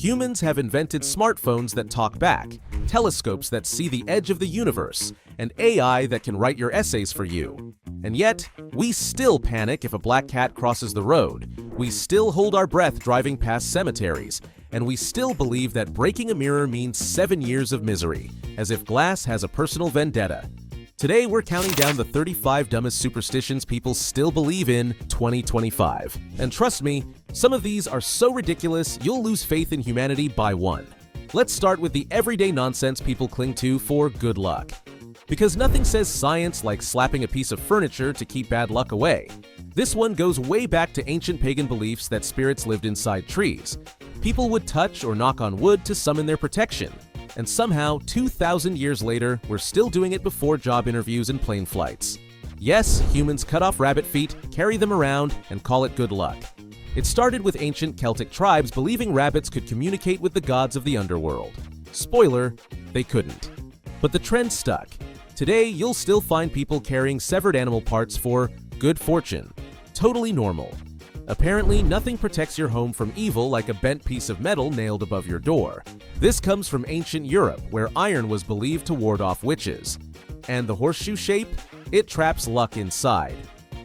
Humans have invented smartphones that talk back, telescopes that see the edge of the universe, and AI that can write your essays for you. And yet, we still panic if a black cat crosses the road. We still hold our breath driving past cemeteries. And we still believe that breaking a mirror means 7 years of misery, as if glass has a personal vendetta. Today, we're counting down the 35 dumbest superstitions people still believe in 2025. And trust me, some of these are so ridiculous, you'll lose faith in humanity by one. Let's start with the everyday nonsense people cling to for good luck. Because nothing says science like slapping a piece of furniture to keep bad luck away. This one goes way back to ancient pagan beliefs that spirits lived inside trees. People would touch or knock on wood to summon their protection. And somehow, 2,000 years later, we're still doing it before job interviews and plane flights. Yes, humans cut off rabbit feet, carry them around, and call it good luck. It started with ancient Celtic tribes believing rabbits could communicate with the gods of the underworld. Spoiler, they couldn't. But the trend stuck. Today, you'll still find people carrying severed animal parts for good fortune. Totally normal. Apparently, nothing protects your home from evil like a bent piece of metal nailed above your door. This comes from ancient Europe, where iron was believed to ward off witches. And the horseshoe shape? It traps luck inside.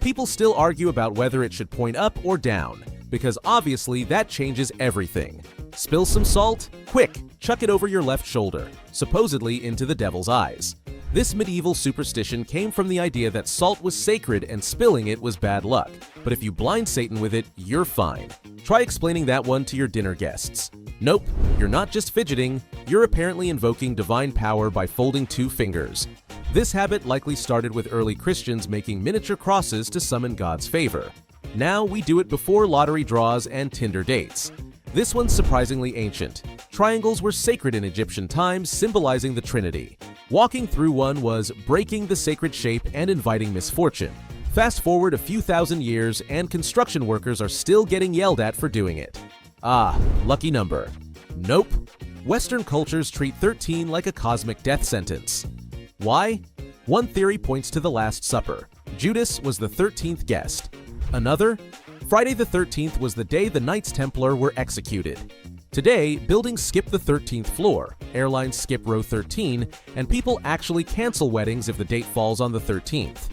People still argue about whether it should point up or down, because obviously that changes everything. Spill some salt? Quick, chuck it over your left shoulder, supposedly into the devil's eyes. This medieval superstition came from the idea that salt was sacred and spilling it was bad luck, but if you blind Satan with it, you're fine. Try explaining that one to your dinner guests. Nope, you're not just fidgeting, you're apparently invoking divine power by folding 2 fingers. This habit likely started with early Christians making miniature crosses to summon God's favor. Now we do it before lottery draws and Tinder dates. This one's surprisingly ancient. Triangles were sacred in Egyptian times, symbolizing the Trinity. Walking through one was breaking the sacred shape and inviting misfortune. Fast forward a few thousand years, and construction workers are still getting yelled at for doing it. Ah, lucky number. Nope. Western cultures treat 13 like a cosmic death sentence. Why? One theory points to the Last Supper. Judas was the 13th guest. Another? Friday the 13th was the day the Knights Templar were executed. Today, buildings skip the 13th floor, airlines skip row 13, and people actually cancel weddings if the date falls on the 13th.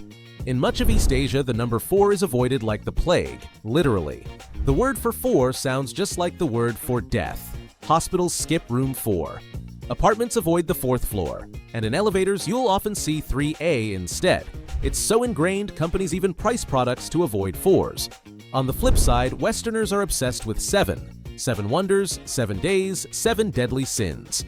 In much of East Asia, the number 4 is avoided like the plague, literally. The word for 4 sounds just like the word for death. Hospitals skip room 4. Apartments avoid the 4th floor, and in elevators, you'll often see 3A instead. It's so ingrained, companies even price products to avoid 4s. On the flip side, Westerners are obsessed with 7. 7 wonders, 7 days, 7 deadly sins.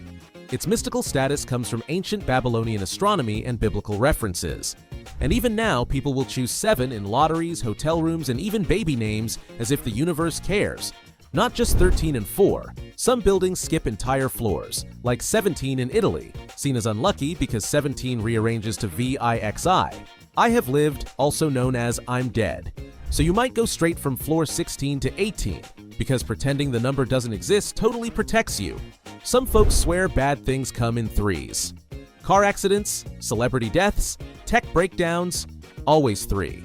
Its mystical status comes from ancient Babylonian astronomy and biblical references. And even now, people will choose 7 in lotteries, hotel rooms, and even baby names as if the universe cares. Not just 13 and 4. Some buildings skip entire floors, like 17 in Italy, seen as unlucky because 17 rearranges to VIXI. I have lived, also known as I'm dead. So you might go straight from floor 16 to 18, because pretending the number doesn't exist totally protects you. Some folks swear bad things come in 3s. Car accidents, celebrity deaths, tech breakdowns, always 3.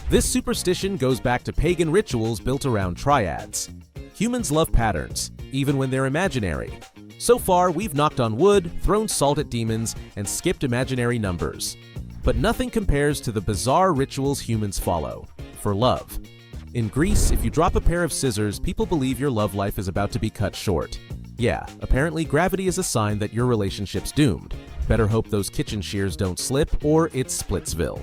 This superstition goes back to pagan rituals built around triads. Humans love patterns, even when they're imaginary. So far, we've knocked on wood, thrown salt at demons, and skipped imaginary numbers. But nothing compares to the bizarre rituals humans follow. For love. In Greece, if you drop a pair of scissors, people believe your love life is about to be cut short. Yeah, apparently gravity is a sign that your relationship's doomed. Better hope those kitchen shears don't slip, or it's Splitsville.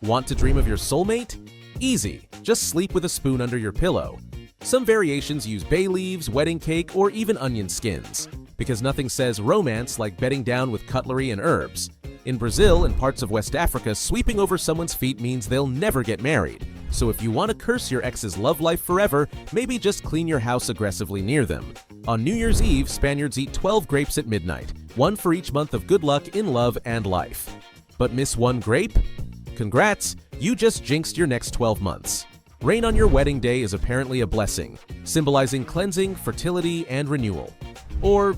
Want to dream of your soulmate? Easy, just sleep with a spoon under your pillow. Some variations use bay leaves, wedding cake, or even onion skins, because nothing says romance like bedding down with cutlery and herbs. In Brazil and parts of West Africa, sweeping over someone's feet means they'll never get married. So if you want to curse your ex's love life forever, maybe just clean your house aggressively near them. On New Year's Eve, Spaniards eat 12 grapes at midnight, one for each month of good luck in love and life. But miss one grape? Congrats, you just jinxed your next 12 months. Rain on your wedding day is apparently a blessing, symbolizing cleansing, fertility, and renewal. Or,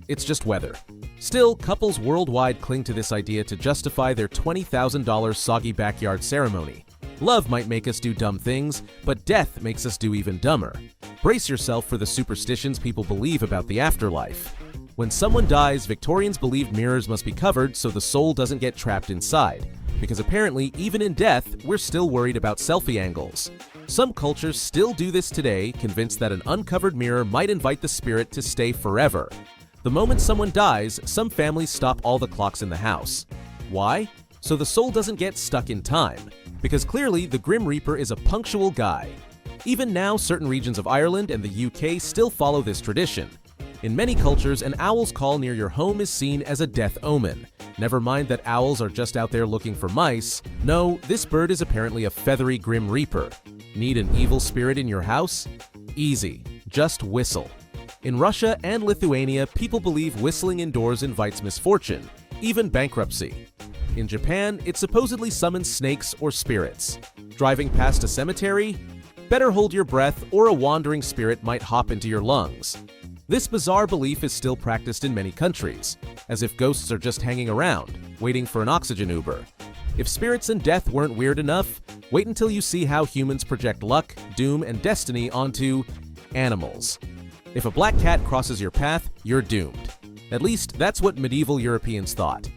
it's just weather. Still, couples worldwide cling to this idea to justify their $20,000 soggy backyard ceremony. Love might make us do dumb things, but death makes us do even dumber. Brace yourself for the superstitions people believe about the afterlife. When someone dies, Victorians believed mirrors must be covered so the soul doesn't get trapped inside, because apparently, even in death, we're still worried about selfie angles. Some cultures still do this today, convinced that an uncovered mirror might invite the spirit to stay forever. The moment someone dies, some families stop all the clocks in the house. Why? So the soul doesn't get stuck in time, because clearly the Grim Reaper is a punctual guy. Even now, certain regions of Ireland and the UK still follow this tradition. In many cultures, an owl's call near your home is seen as a death omen. Never mind that owls are just out there looking for mice. No, this bird is apparently a feathery Grim Reaper. Need an evil spirit in your house? Easy. Just whistle. In Russia and Lithuania, people believe whistling indoors invites misfortune, even bankruptcy. In Japan, it supposedly summons snakes or spirits. Driving past a cemetery? Better hold your breath, or a wandering spirit might hop into your lungs. This bizarre belief is still practiced in many countries, as if ghosts are just hanging around, waiting for an oxygen Uber. If spirits and death weren't weird enough, wait until you see how humans project luck, doom, and destiny onto animals. If a black cat crosses your path, you're doomed. At least, that's what medieval Europeans thought.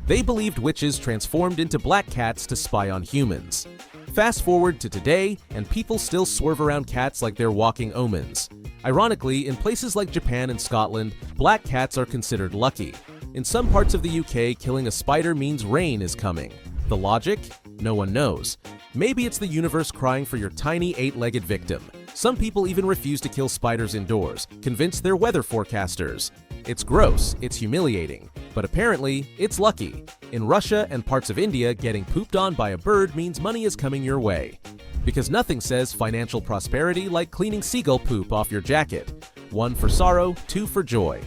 They believed witches transformed into black cats to spy on humans. Fast forward to today, and people still swerve around cats like they're walking omens. Ironically, in places like Japan and Scotland, black cats are considered lucky. In some parts of the UK, killing a spider means rain is coming. The logic? No one knows. Maybe it's the universe crying for your tiny 8-legged victim. Some people even refuse to kill spiders indoors, convinced they're weather forecasters. It's gross, it's humiliating, but apparently, it's lucky. In Russia and parts of India, getting pooped on by a bird means money is coming your way. Because nothing says financial prosperity like cleaning seagull poop off your jacket. 1 for sorrow, 2 for joy.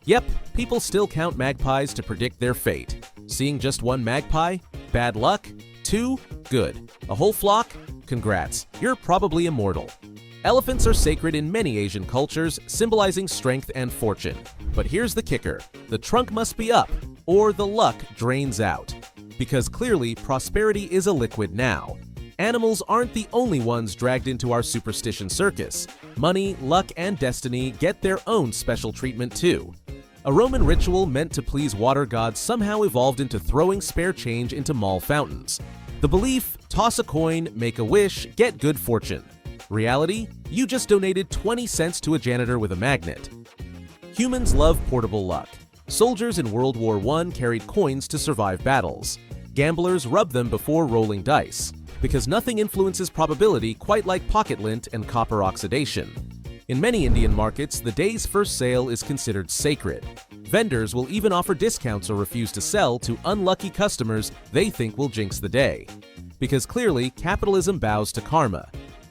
Yep, people still count magpies to predict their fate. Seeing just 1 magpie? Bad luck? 2? Good. A whole flock? Congrats, you're probably immortal. Elephants are sacred in many Asian cultures, symbolizing strength and fortune. But here's the kicker. The trunk must be up, or the luck drains out. Because clearly, prosperity is a liquid now. Animals aren't the only ones dragged into our superstition circus. Money, luck, and destiny get their own special treatment too. A Roman ritual meant to please water gods somehow evolved into throwing spare change into mall fountains. The belief, toss a coin, make a wish, get good fortune. Reality, you just donated 20 cents to a janitor with a magnet. Humans love portable luck. Soldiers in World War I carried coins to survive battles. Gamblers rub them before rolling dice, because nothing influences probability quite like pocket lint and copper oxidation. In many Indian markets, the day's first sale is considered sacred. Vendors will even offer discounts or refuse to sell to unlucky customers they think will jinx the day. Because clearly, capitalism bows to karma.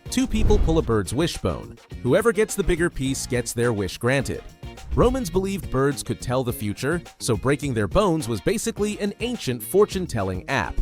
2 people pull a bird's wishbone. Whoever gets the bigger piece gets their wish granted. Romans believed birds could tell the future, so breaking their bones was basically an ancient fortune-telling app.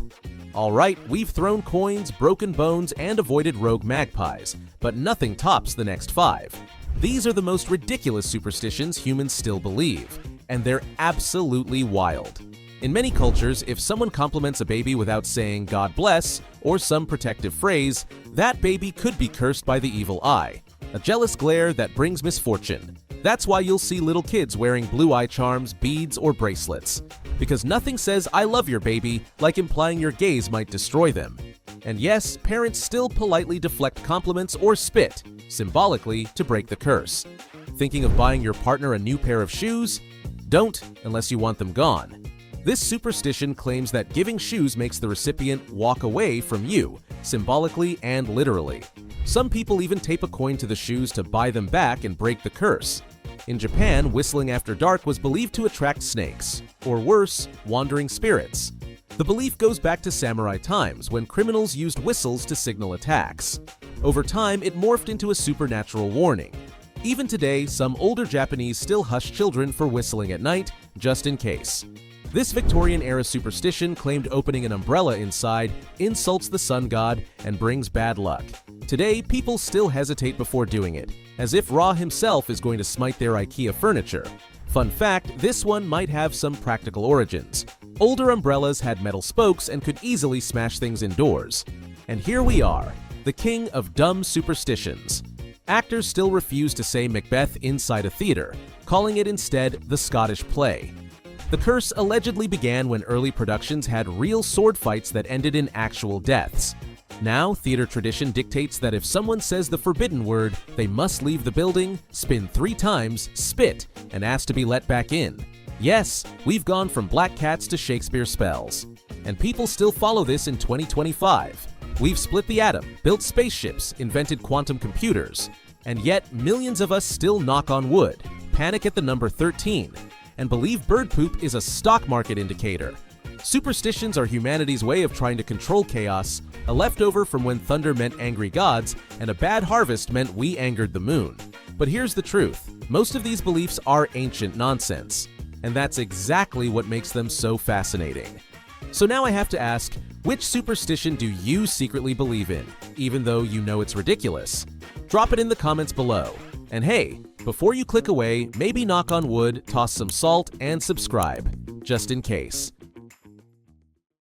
Alright, we've thrown coins, broken bones, and avoided rogue magpies, but nothing tops the next 5. These are the most ridiculous superstitions humans still believe, and they're absolutely wild. In many cultures, if someone compliments a baby without saying "God bless" or some protective phrase, that baby could be cursed by the evil eye, a jealous glare that brings misfortune. That's why you'll see little kids wearing blue eye charms, beads, or bracelets. Because nothing says "I love your baby" like implying your gaze might destroy them. And yes, parents still politely deflect compliments or spit, symbolically to break the curse. Thinking of buying your partner a new pair of shoes? Don't, unless you want them gone. This superstition claims that giving shoes makes the recipient walk away from you, symbolically and literally. Some people even tape a coin to the shoes to buy them back and break the curse. In Japan, whistling after dark was believed to attract snakes, or worse, wandering spirits. The belief goes back to samurai times when criminals used whistles to signal attacks. Over time, it morphed into a supernatural warning. Even today, some older Japanese still hush children for whistling at night, just in case. This Victorian-era superstition claimed opening an umbrella inside insults the sun god and brings bad luck. Today, people still hesitate before doing it, as if Ra himself is going to smite their IKEA furniture. Fun fact, this one might have some practical origins. Older umbrellas had metal spokes and could easily smash things indoors. And here we are, the king of dumb superstitions. actors still refuse to say Macbeth inside a theater, calling it instead the Scottish play. The curse allegedly began when early productions had real sword fights that ended in actual deaths. Now, theater tradition dictates that if someone says the forbidden word, they must leave the building, spin 3 times, spit, and ask to be let back in. Yes, we've gone from black cats to Shakespeare spells. And people still follow this in 2025. We've split the atom, built spaceships, invented quantum computers. And yet, millions of us still knock on wood, panic at the number 13, and believe bird poop is a stock market indicator. Superstitions are humanity's way of trying to control chaos, a leftover from when thunder meant angry gods, and a bad harvest meant we angered the moon. But here's the truth. Most of these beliefs are ancient nonsense. And that's exactly what makes them so fascinating. So now I have to ask, which superstition do you secretly believe in, even though you know it's ridiculous? Drop it in the comments below. And hey, before you click away, maybe knock on wood, toss some salt, and subscribe, just in case.